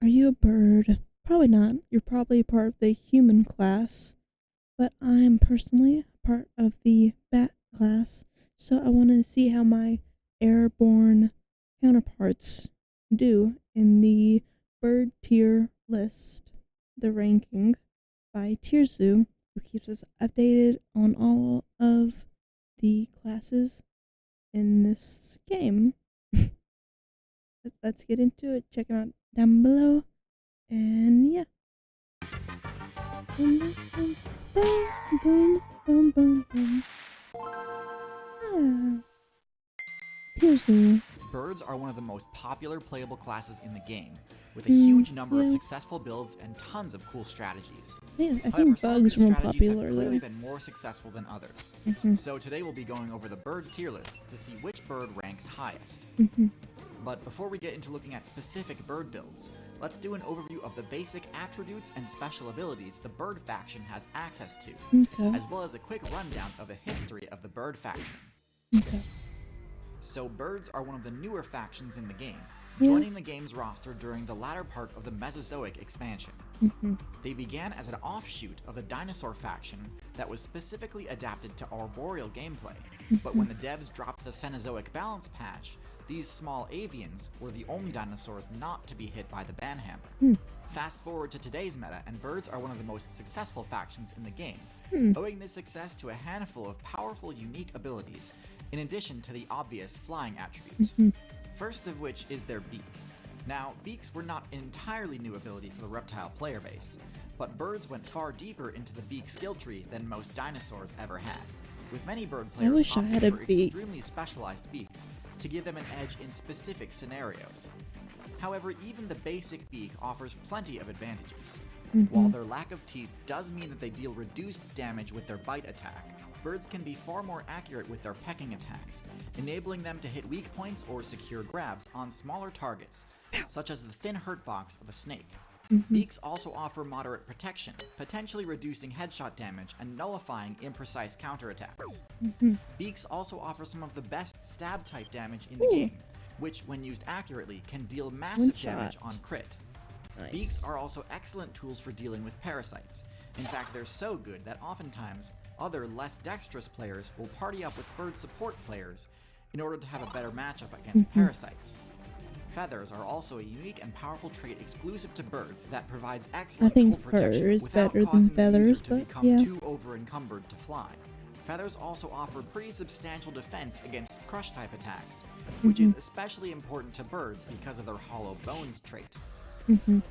Are you a bird? Probably not. You're probably part of the human class, but I'm personally part of the bat class, so I want to see how my airborne counterparts do in the bird tier list, the ranking by TierZoo, who keeps us updated on all of the classes in this game. Let's get into it. Check them out down below. And yeah. Boom, boom, boom, boom, boom, boom, boom. Ah, TierZoo. Birds are one of the most popular playable classes in the game, with a huge number of Yeah. successful builds and tons of cool strategies. Man, I However, think some of bugs these are more strategies have popular clearly though. been more successful than others. Mhm. So today we'll be going over the bird tier list to see which bird ranks highest. Mhm. But before we get into looking at specific bird builds, let's do an overview of the basic attributes and special abilities the bird faction has access to, Okay. as well as a quick rundown of the history of the bird faction. Okay. So birds are one of the newer factions in the game, Yeah. joining the game's roster during the latter part of the Mesozoic expansion. Mhm. They began as an offshoot of the dinosaur faction that was specifically adapted to arboreal gameplay, but when the devs dropped the Cenozoic balance patch, these small avians were the only dinosaurs not to be hit by the banhammer. Hmm. Fast forward to today's meta, and birds are one of the most successful factions in the game, owing this success to a handful of powerful, unique abilities, in addition to the obvious flying attribute. First of which is their beak. Now, beaks were not an entirely new ability for the reptile player base, but birds went far deeper into the beak skill tree than most dinosaurs ever had, with many bird players wish I had opting a for beak. extremely specialized beaks to give them an edge in specific scenarios. However, even the basic beak offers plenty of advantages. While their lack of teeth does mean that they deal reduced damage with their bite attack, birds can be far more accurate with their pecking attacks, enabling them to hit weak points or secure grabs on smaller targets, such as the thin hurt box of a snake. Beaks also offer moderate protection, potentially reducing headshot damage and nullifying imprecise counterattacks. Beaks also offer some of the best stab type damage in the game, which, when used accurately, can deal massive One-shot. damage on crit. Nice. Beaks are also excellent tools for dealing with parasites. In fact, they're so good that oftentimes other, less dexterous players will party up with bird support players in order to have a better matchup against parasites. Feathers are also a unique and powerful trait exclusive to birds that provides excellent think cold protection fur is without better than causing the feathers, user to but become yeah. too over-encumbered to fly. Feathers also offer pretty substantial defense against crush-type attacks, which is especially important to birds because of their hollow bones trait.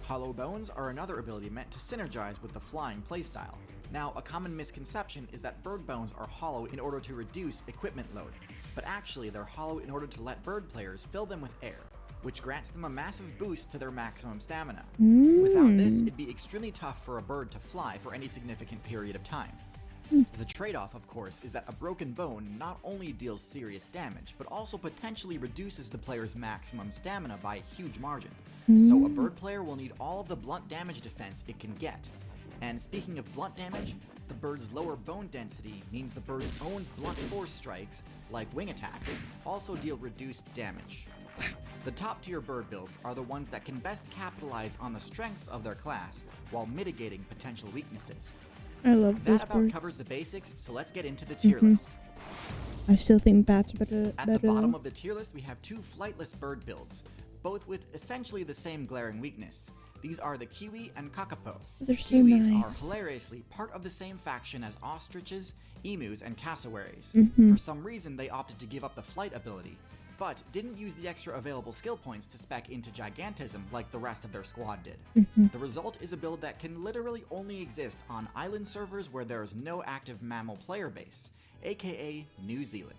Hollow bones are another ability meant to synergize with the flying playstyle. Now, a common misconception is that bird bones are hollow in order to reduce equipment load, but actually they're hollow in order to let bird players fill them with air, which grants them a massive boost to their maximum stamina. Without this, it'd be extremely tough for a bird to fly for any significant period of time. The trade-off, of course, is that a broken bone not only deals serious damage, but also potentially reduces the player's maximum stamina by a huge margin. So a bird player will need all of the blunt damage defense it can get. And speaking of blunt damage, the bird's lower bone density means the bird's own blunt force strikes, like wing attacks, also deal reduced damage. The top tier bird builds are the ones that can best capitalize on the strengths of their class while mitigating potential weaknesses. I love those That about birds. covers the basics, so let's get into the tier list. I still think bats are better. At better the bottom though. of the tier list, we have two flightless bird builds, both with essentially the same glaring weakness. These are the kiwi and kakapo. They're so Kiwis are nice. hilariously part of the same faction as ostriches, emus, and cassowaries. Mm-hmm. For some reason, they opted to give up the flight ability, but didn't use the extra available skill points to spec into gigantism like the rest of their squad did. The result is a build that can literally only exist on island servers where there is no active mammal player base, aka New Zealand.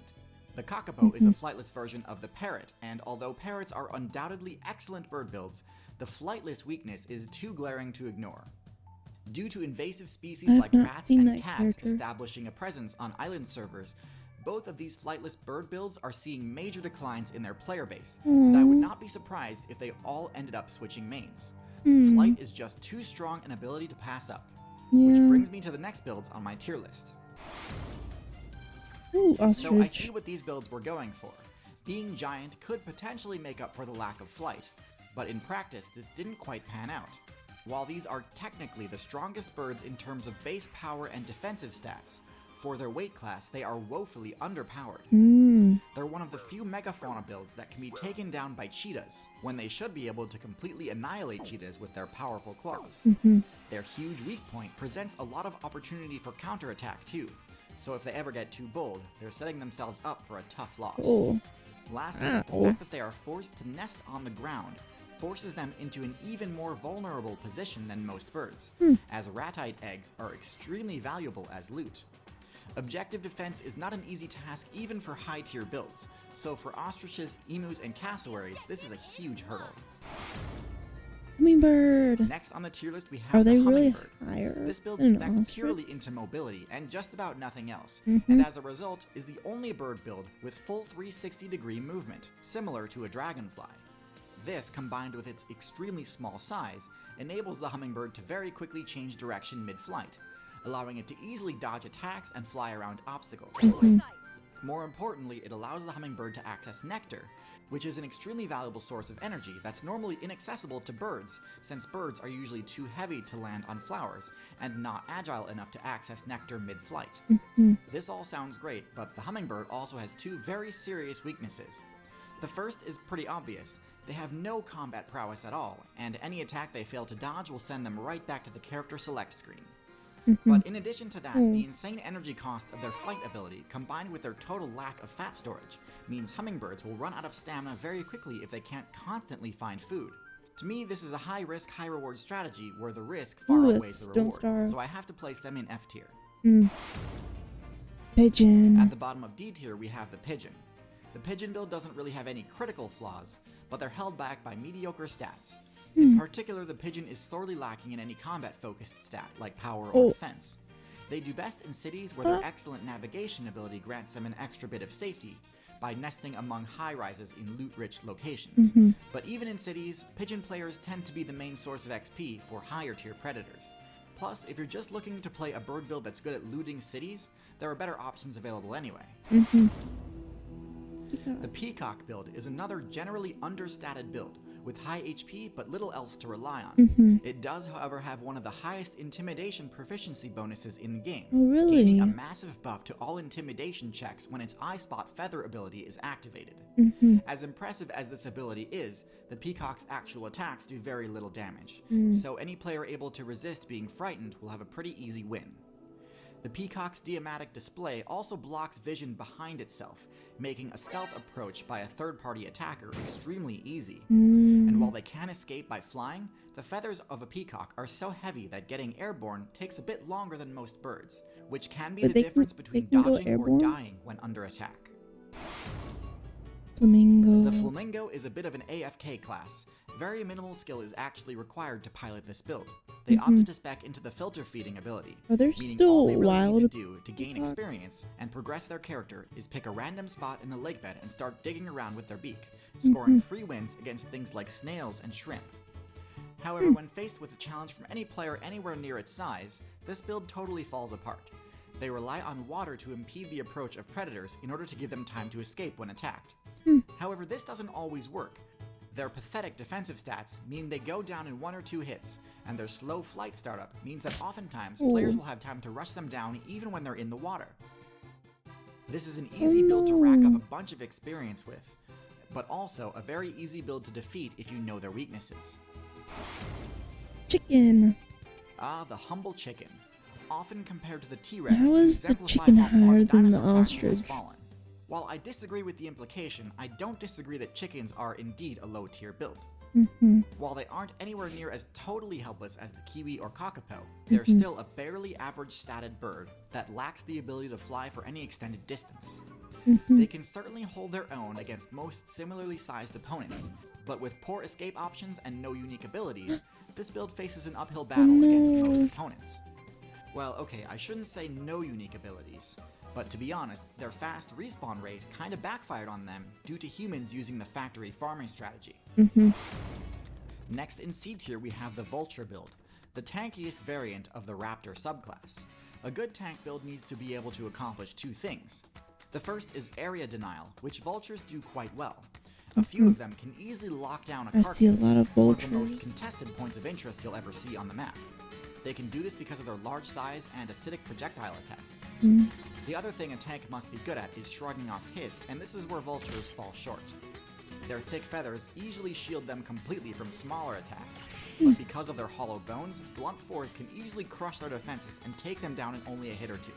The kakapo is a flightless version of the parrot, and although parrots are undoubtedly excellent bird builds, the flightless weakness is too glaring to ignore. Due to invasive species I have like not rats seen and that cats character. establishing a presence on island servers, both of these flightless bird builds are seeing major declines in their player base, and I would not be surprised if they all ended up switching mains. Flight is just too strong an ability to pass up, which Yeah. brings me to the next builds on my tier list. Ooh, So I ostrich. see what these builds were going for. Being giant could potentially make up for the lack of flight, but in practice this didn't quite pan out. While these are technically the strongest birds in terms of base power and defensive stats, for their weight class they are woefully underpowered. They're one of the few megafauna builds that can be taken down by cheetahs, when they should be able to completely annihilate cheetahs with their powerful claws. Their huge weak point presents a lot of opportunity for counterattack too, so if they ever get too bold, they're setting themselves up for a tough loss. Lastly, the fact that they are forced to nest on the ground forces them into an even more vulnerable position than most birds, as ratite eggs are extremely valuable as loot. Objective defense is not an easy task even for high-tier builds, so for ostriches, emus, and cassowaries, this is a huge hurdle. Hummingbird! Next on the tier list we have the hummingbird. Higher this build than spec an purely into mobility and just about nothing else, and as a result is the only bird build with full 360-degree movement, similar to a dragonfly. This, combined with its extremely small size, enables the hummingbird to very quickly change direction mid-flight, allowing it to easily dodge attacks and fly around obstacles. More importantly, it allows the hummingbird to access nectar, which is an extremely valuable source of energy that's normally inaccessible to birds, since birds are usually too heavy to land on flowers and not agile enough to access nectar mid-flight. This all sounds great, but the hummingbird also has two very serious weaknesses. The first is pretty obvious. They have no combat prowess at all, and any attack they fail to dodge will send them right back to the character select screen. But in addition to that, the insane energy cost of their flight ability, combined with their total lack of fat storage, means hummingbirds will run out of stamina very quickly if they can't constantly find food. To me, this is a high-risk, high-reward strategy where the risk far outweighs the reward, so I have to place them in F tier. Pigeon. At the bottom of D tier, we have the pigeon. The pigeon build doesn't really have any critical flaws, but they're held back by mediocre stats. In particular, the pigeon is sorely lacking in any combat-focused stat, like power or defense. They do best in cities where their excellent navigation ability grants them an extra bit of safety, by nesting among high-rises in loot-rich locations. But even in cities, pigeon players tend to be the main source of XP for higher-tier predators. Plus, if you're just looking to play a bird build that's good at looting cities, there are better options available anyway. The peacock build is another generally understated build, with high HP but little else to rely on. It does, however, have one of the highest intimidation proficiency bonuses in the game, gaining a massive buff to all intimidation checks when its eye spot feather ability is activated. As impressive as this ability is, the peacock's actual attacks do very little damage, so any player able to resist being frightened will have a pretty easy win. The peacock's diamatic display also blocks vision behind itself, making a stealth approach by a third-party attacker extremely easy. And while they can escape by flying, the feathers of a peacock are so heavy that getting airborne takes a bit longer than most birds, which can be the difference between dodging or dying when under attack. Flamingo. The flamingo is a bit of an AFK class. Very minimal skill is actually required to pilot this build. They opted to spec into the filter feeding ability, meaning all they really need to do to gain experience and progress their character is pick a random spot in the lake bed and start digging around with their beak, scoring free wins against things like snails and shrimp. However, when faced with a challenge from any player anywhere near its size, this build totally falls apart. They rely on water to impede the approach of predators in order to give them time to escape when attacked. However, this doesn't always work. Their pathetic defensive stats mean they go down in 1 or 2 hits, and their slow flight startup means that oftentimes players will have time to rush them down even when they're in the water. This is an easy build to rack up a bunch of experience with, but also a very easy build to defeat if you know their weaknesses. Chicken. Ah, the humble chicken. Often compared to the T-Rex How to is the exemplify chicken how far higher the than the dinosaur faction has ostrich? fallen. While I disagree with the implication, I don't disagree that chickens are indeed a low-tier build. While they aren't anywhere near as totally helpless as the kiwi or kakapo, they're still a barely average statted bird that lacks the ability to fly for any extended distance. They can certainly hold their own against most similarly sized opponents, but with poor escape options and no unique abilities, this build faces an uphill battle against most opponents. Well, okay, I shouldn't say no unique abilities, but to be honest, their fast respawn rate kinda backfired on them due to humans using the factory farming strategy. Next in C tier we have the vulture build, the tankiest variant of the raptor subclass. A good tank build needs to be able to accomplish 2 things. The first is area denial, which vultures do quite well. A few of them can easily lock down a I carcass, see a lot of one of the vultures. most contested points of interest you'll ever see on the map. They can do this because of their large size and acidic projectile attack. The other thing a tank must be good at is shrugging off hits, and this is where vultures fall short. Their thick feathers easily shield them completely from smaller attacks, but because of their hollow bones, blunt fours can easily crush their defenses and take them down in only a hit or two.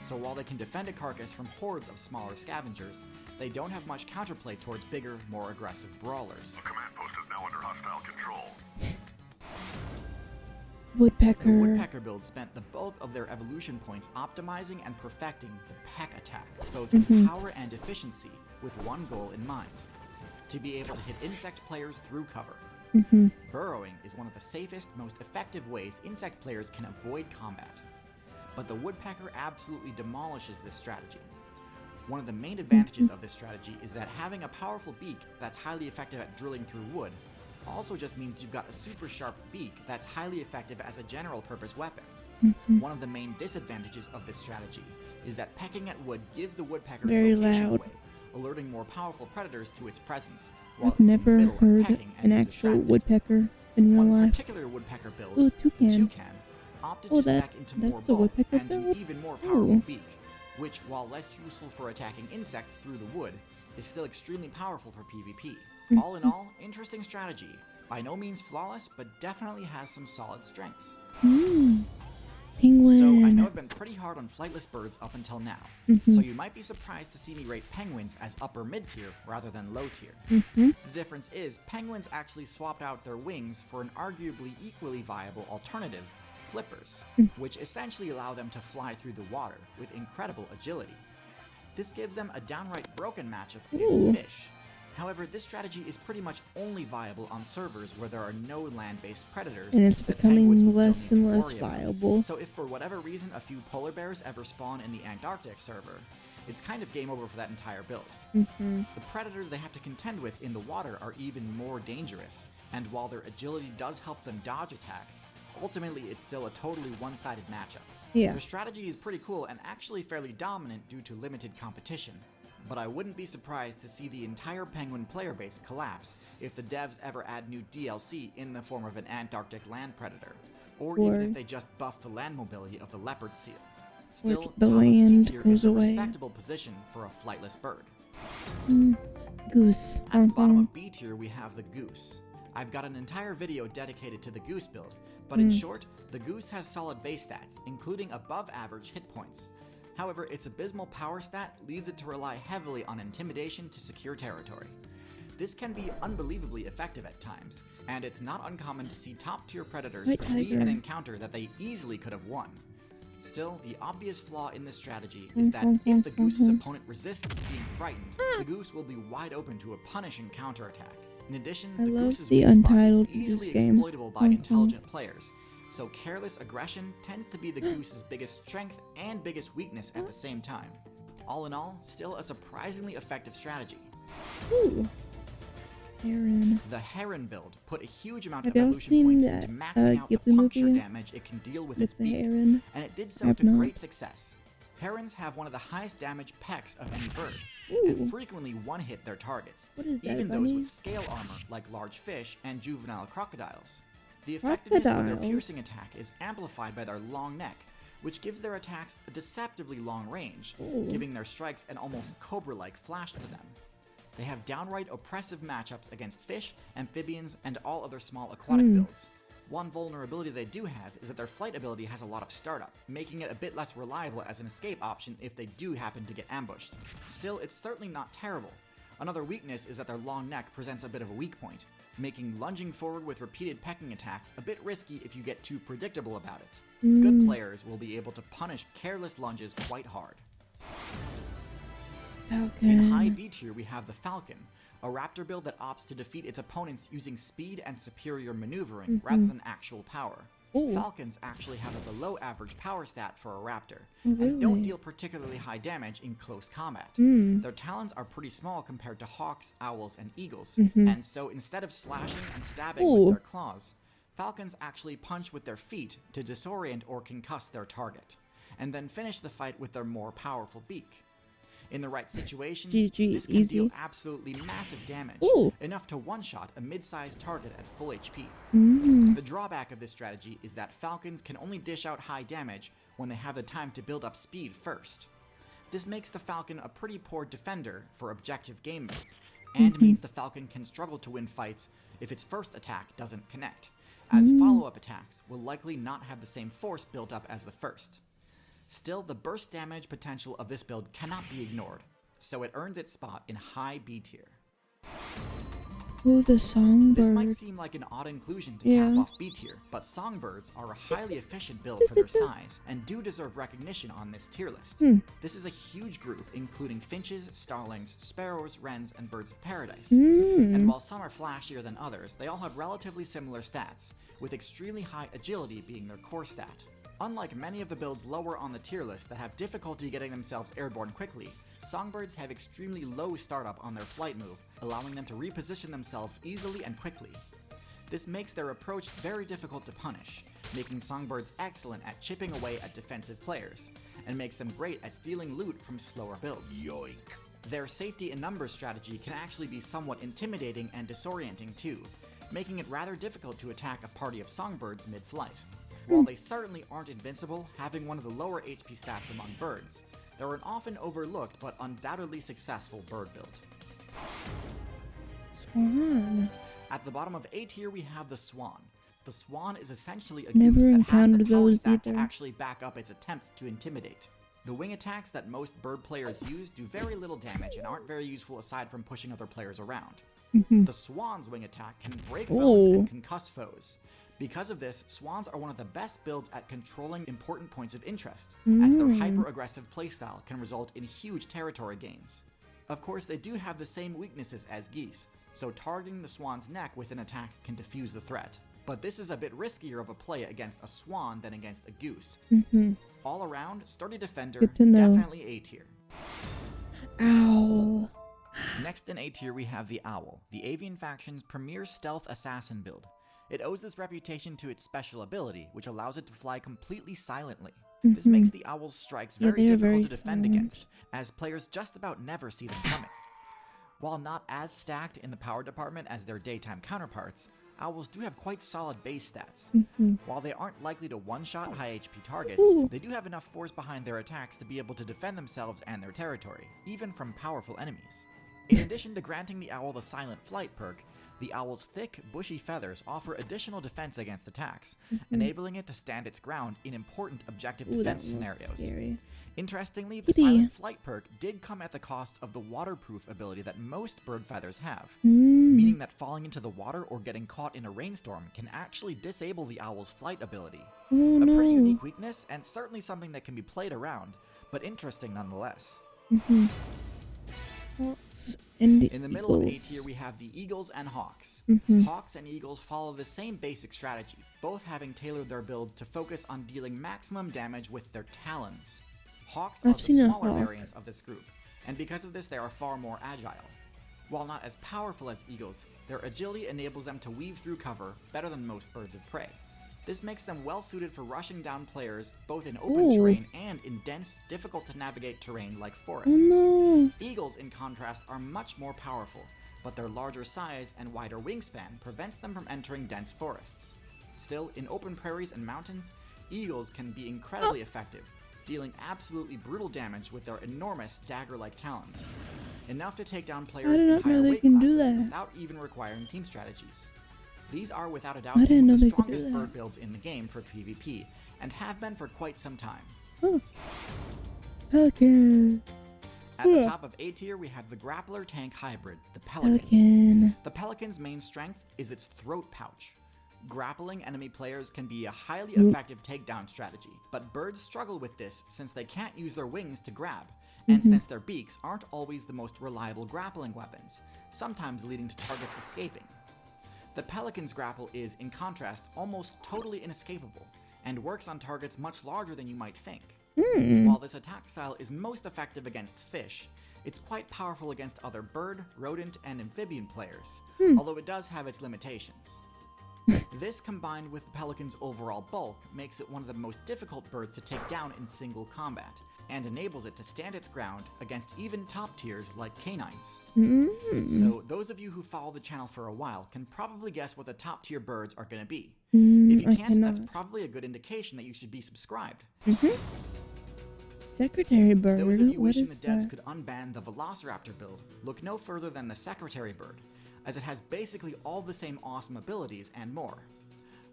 So while they can defend a carcass from hordes of smaller scavengers, they don't have much counterplay towards bigger, more aggressive brawlers. The command post is now under hostile control. Woodpecker. The woodpecker build spent the bulk of their evolution points optimizing and perfecting the peck attack, both in power and efficiency, with one goal in mind: to be able to hit insect players through cover. Burrowing is one of the safest, most effective ways insect players can avoid combat. But the woodpecker absolutely demolishes this strategy. One of the main advantages of this strategy is that having a powerful beak that's highly effective at drilling through wood also just means you've got a super sharp beak that's highly effective as a general purpose weapon. One of the main disadvantages of this strategy is that pecking at wood gives the woodpecker's Very location loud. away, alerting more powerful predators to its presence, while I've it's in the never middle of heard pecking an and is actual distracted. woodpecker in real One life. particular woodpecker build, Ooh, the toucan. toucan, opted to spec into more that's the bulk woodpecker and an build? even more powerful Ooh. beak, which, while less useful for attacking insects through the wood, is still extremely powerful for PvP. All in all, interesting strategy. By no means flawless, but definitely has some solid strengths. Penguin. So I know I've been pretty hard on flightless birds up until now, so you might be surprised to see me rate penguins as upper mid-tier rather than low tier. The difference is penguins actually swapped out their wings for an arguably equally viable alternative, flippers, which essentially allow them to fly through the water with incredible agility. This gives them a downright broken matchup against fish. However, this strategy is pretty much only viable on servers where there are no land-based predators, And it's that penguins becoming would still less need and to less worry about. viable. So if for whatever reason a few polar bears ever spawn in the Antarctic server, it's kind of game over for that entire build. The predators they have to contend with in the water are even more dangerous, and while their agility does help them dodge attacks, ultimately it's still a totally one-sided matchup. Yeah. Their strategy is pretty cool and actually fairly dominant due to limited competition, but I wouldn't be surprised to see the entire penguin player base collapse if the devs ever add new DLC in the form of an Antarctic land predator, or even if they just buff the land mobility of the leopard seal. Still, the top of land C tier goes is a away. respectable position for a flightless bird. Goose. At the bottom of B tier we have the goose. I've got an entire video dedicated to the goose build, but in short, the goose has solid base stats, including above average hit points. However, its abysmal power stat leads it to rely heavily on intimidation to secure territory. This can be unbelievably effective at times, and it's not uncommon to see top tier predators White flee tiger. an encounter that they easily could have won. Still, the obvious flaw in this strategy is that if the goose's opponent resists being frightened, the goose will be wide open to a punishing counterattack. In addition, I the love goose's the weak spot is Untitled easily Goose game. exploitable by intelligent players, so careless aggression tends to be the goose's biggest strength and biggest weakness at the same time. All in all, still a surprisingly effective strategy. Ooh. Heron. The heron build put a huge amount Have of y'all evolution seen points that, into maxing out the Ghibli puncture movie damage it can deal with with its the beak, heron? and it did so Have to not. great success. Herons have one of the highest damage pecks of any bird, and Ooh. frequently one-hit their targets, What is that, even those bunny? with scale armor like large fish and juvenile crocodiles. The effectiveness of their Crocodiles? piercing attack is amplified by their long neck, which gives their attacks a deceptively long range, Ooh. giving their strikes an almost cobra-like flash to them. They have downright oppressive matchups against fish, amphibians, and all other small aquatic builds. One vulnerability they do have is that their flight ability has a lot of startup, making it a bit less reliable as an escape option if they do happen to get ambushed. Still, it's certainly not terrible. Another weakness is that their long neck presents a bit of a weak point, making lunging forward with repeated pecking attacks a bit risky if you get too predictable about it. Good players will be able to punish careless lunges quite hard. Falcon. In high B tier we have the Falcon, a raptor build that opts to defeat its opponents using speed and superior maneuvering rather than actual power. Ooh. Falcons actually have a below average power stat for a raptor, and don't Really? deal particularly high damage in close combat. Their talons are pretty small compared to hawks, owls, and eagles, and so instead of slashing and stabbing Ooh. with their claws, falcons actually punch with their feet to disorient or concuss their target, and then finish the fight with their more powerful beak. In the right situation, GG, this can easy. deal absolutely massive damage, Ooh. enough to one-shot a mid-sized target at full HP. The drawback of this strategy is that Falcons can only dish out high damage when they have the time to build up speed first. This makes the Falcon a pretty poor defender for objective game modes, and means the Falcon can struggle to win fights if its first attack doesn't connect, as follow-up attacks will likely not have the same force built up as the first. Still, the burst damage potential of this build cannot be ignored, so it earns its spot in high B tier. Ooh, the songbird. This might seem like an odd inclusion to cap off B tier, but songbirds are a highly efficient build for their size, and do deserve recognition on this tier list. This is a huge group, including finches, starlings, sparrows, wrens, and birds of paradise. And while some are flashier than others, they all have relatively similar stats, with extremely high agility being their core stat. Unlike many of the builds lower on the tier list that have difficulty getting themselves airborne quickly, songbirds have extremely low startup on their flight move, allowing them to reposition themselves easily and quickly. This makes their approach very difficult to punish, making songbirds excellent at chipping away at defensive players, and makes them great at stealing loot from slower builds. Yoink. Their safety in numbers strategy can actually be somewhat intimidating and disorienting too, making it rather difficult to attack a party of songbirds mid-flight. While they certainly aren't invincible, having one of the lower HP stats among birds, they're an often overlooked but undoubtedly successful bird build. Swan. At the bottom of A tier we have the swan. The swan is essentially a Never goose that has the encountered power those stat to either. actually back up its attempts to intimidate. The wing attacks that most bird players use do very little damage and aren't very useful aside from pushing other players around. The swan's wing attack can break bones and concuss foes. Because of this, swans are one of the best builds at controlling important points of interest, as their hyper-aggressive playstyle can result in huge territory gains. Of course, they do have the same weaknesses as geese, so targeting the swan's neck with an attack can defuse the threat. But this is a bit riskier of a play against a swan than against a goose. All around, sturdy defender, Good to know. definitely A tier. Owl. Next in A tier we have the Owl, the Avian faction's premier stealth assassin build. It owes this reputation to its special ability, which allows it to fly completely silently. This makes the Owl's strikes very they are difficult very to defend silent. against, as players just about never see them coming. While not as stacked in the power department as their daytime counterparts, Owls do have quite solid base stats. While they aren't likely to one-shot high HP targets, they do have enough force behind their attacks to be able to defend themselves and their territory, even from powerful enemies. In addition to granting the Owl the silent flight perk, the Owl's thick, bushy feathers offer additional defense against attacks, enabling it to stand its ground in important objective defense scenarios. Scary. Interestingly, the Kitty. silent flight perk did come at the cost of the waterproof ability that most bird feathers have, Mm. meaning that falling into the water or getting caught in a rainstorm can actually disable the Owl's flight ability. Oh, A no. pretty unique weakness, and certainly something that can be played around, but interesting nonetheless. Hawks and In the middle of A eagles. tier, we have the Eagles and Hawks. Mhm. Hawks and Eagles follow the same basic strategy, both having tailored their builds to focus on dealing maximum damage with their talons. Hawks are I've the seen a smaller hawk. variants of this group, and because of this they are far more agile. While not as powerful as eagles, their agility enables them to weave through cover better than most birds of prey. This makes them well suited for rushing down players both in open terrain and in dense, difficult to navigate terrain like forests. Oh no. Eagles, in contrast, are much more powerful, but their larger size and wider wingspan prevents them from entering dense forests. Still, in open prairies and mountains, eagles can be incredibly effective, dealing absolutely brutal damage with their enormous dagger-like talons, enough to take down players did in not know higher they weight can do classes that. without even requiring team strategies. These are without a doubt I some didn't of know the they could do strongest that. bird builds in the game for PvP, and have been for quite some time. Oh. Pelican. At the Yeah. top of A tier, we have the grappler tank hybrid, the Pelican. Pelican. The Pelican's main strength is its throat pouch. Grappling enemy players can be a highly effective takedown strategy, but birds struggle with this since they can't use their wings to grab, and since their beaks aren't always the most reliable grappling weapons, sometimes leading to targets escaping. The Pelican's grapple is, in contrast, almost totally inescapable, and works on targets much larger than you might think. While this attack style is most effective against fish, it's quite powerful against other bird, rodent, and amphibian players, although it does have its limitations. This, combined with the Pelican's overall bulk, makes it one of the most difficult birds to take down in single combat, and enables it to stand its ground against even top tiers like canines. Mm. So those of you who follow the channel for a while can probably guess what the top tier birds are going to be. If you I can't, that's cannot. probably a good indication that you should be subscribed. Secretary bird. Those of you What wishing is the devs that? could unban the Velociraptor build, look no further than the Secretary bird, as it has basically all the same awesome abilities and more.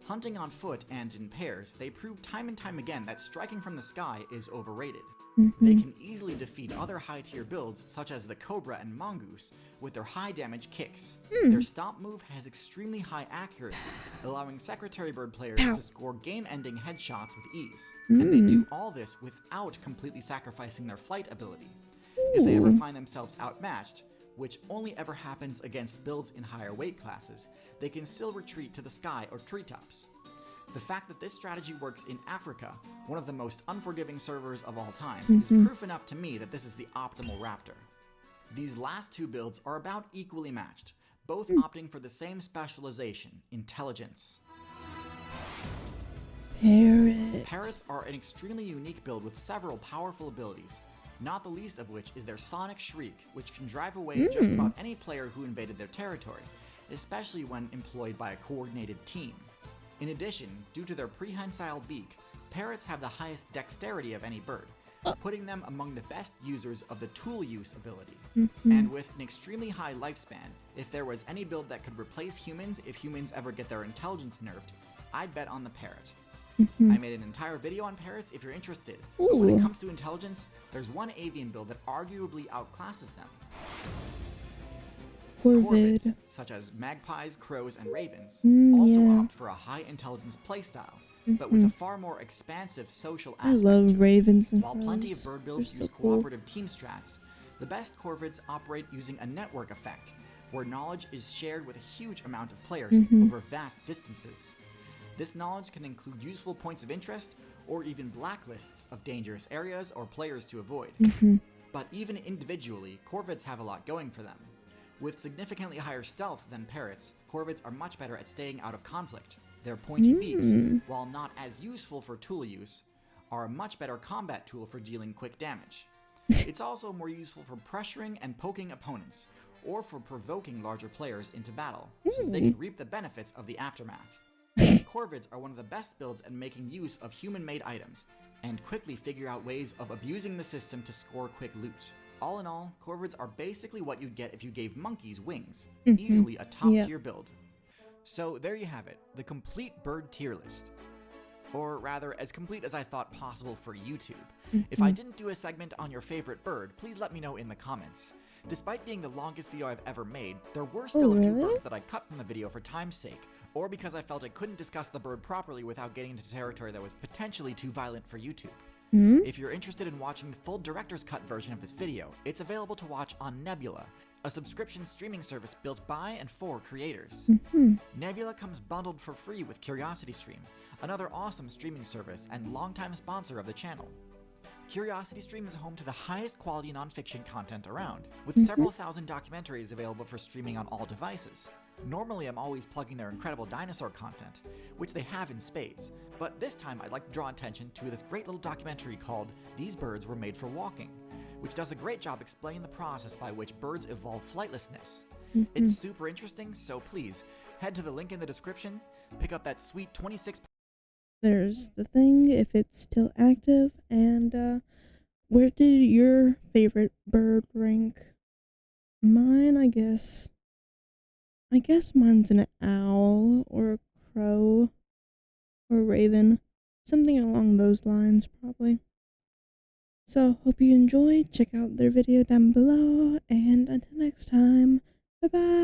Hunting on foot and in pairs, they prove time and time again that striking from the sky is overrated. They can easily defeat other high-tier builds such as the Cobra and Mongoose with their high-damage kicks. Their stomp move has extremely high accuracy, allowing Secretary Bird players to score game-ending headshots with ease. And they do all this without completely sacrificing their flight ability. If they ever find themselves outmatched, which only ever happens against builds in higher weight classes, they can still retreat to the sky or treetops. The fact that this strategy works in Africa, one of the most unforgiving servers of all time, is proof enough to me that this is the optimal raptor. These last two builds are about equally matched, both opting for the same specialization, intelligence. Parrot. Parrots are an extremely unique build with several powerful abilities, not the least of which is their sonic shriek, which can drive away just about any player who invaded their territory, especially when employed by a coordinated team. In addition, due to their prehensile beak, parrots have the highest dexterity of any bird, putting them among the best users of the tool use ability. And with an extremely high lifespan, if there was any build that could replace humans if humans ever get their intelligence nerfed, I'd bet on the parrot. I made an entire video on parrots if you're interested, but when it comes to intelligence, there's one avian build that arguably outclasses them. Corvids, such as magpies, crows, and ravens, also opt for a high intelligence playstyle, but with a far more expansive social I aspect. love ravens and While crows. plenty of bird builds They're use so cool. cooperative team strats, the best corvids operate using a network effect, where knowledge is shared with a huge amount of players over vast distances. This knowledge can include useful points of interest, or even blacklists of dangerous areas or players to avoid. But even individually, corvids have a lot going for them. With significantly higher stealth than parrots, corvids are much better at staying out of conflict. Their pointy beaks, while not as useful for tool use, are a much better combat tool for dealing quick damage. It's also more useful for pressuring and poking opponents, or for provoking larger players into battle, so that they can reap the benefits of the aftermath. Corvids are one of the best builds at making use of human-made items, and quickly figure out ways of abusing the system to score quick loot. All in all, corvids are basically what you'd get if you gave monkeys wings. Easily a top-tier build. So there you have it, the complete bird tier list. Or rather, as complete as I thought possible for YouTube. If I didn't do a segment on your favorite bird, please let me know in the comments. Despite being the longest video I've ever made, there were still a few birds that I cut from the video for time's sake, or because I felt I couldn't discuss the bird properly without getting into territory that was potentially too violent for YouTube. If you're interested in watching the full director's cut version of this video, it's available to watch on Nebula, a subscription streaming service built by and for creators. Nebula comes bundled for free with CuriosityStream, another awesome streaming service and longtime sponsor of the channel. CuriosityStream is home to the highest quality nonfiction content around, with several thousand documentaries available for streaming on all devices. Normally I'm always plugging their incredible dinosaur content, which they have in spades, but this time I'd like to draw attention to this great little documentary called These Birds Were Made for Walking, which does a great job explaining the process by which birds evolve flightlessness. It's super interesting, so please, head to the link in the description, pick up that sweet 26... There's the thing, if it's still active, and, where did your favorite bird rank? Mine, I guess mine's an owl, or a crow, or a raven. Something along those lines, probably. So, hope you enjoyed. Check out their video down below, and until next time, bye-bye!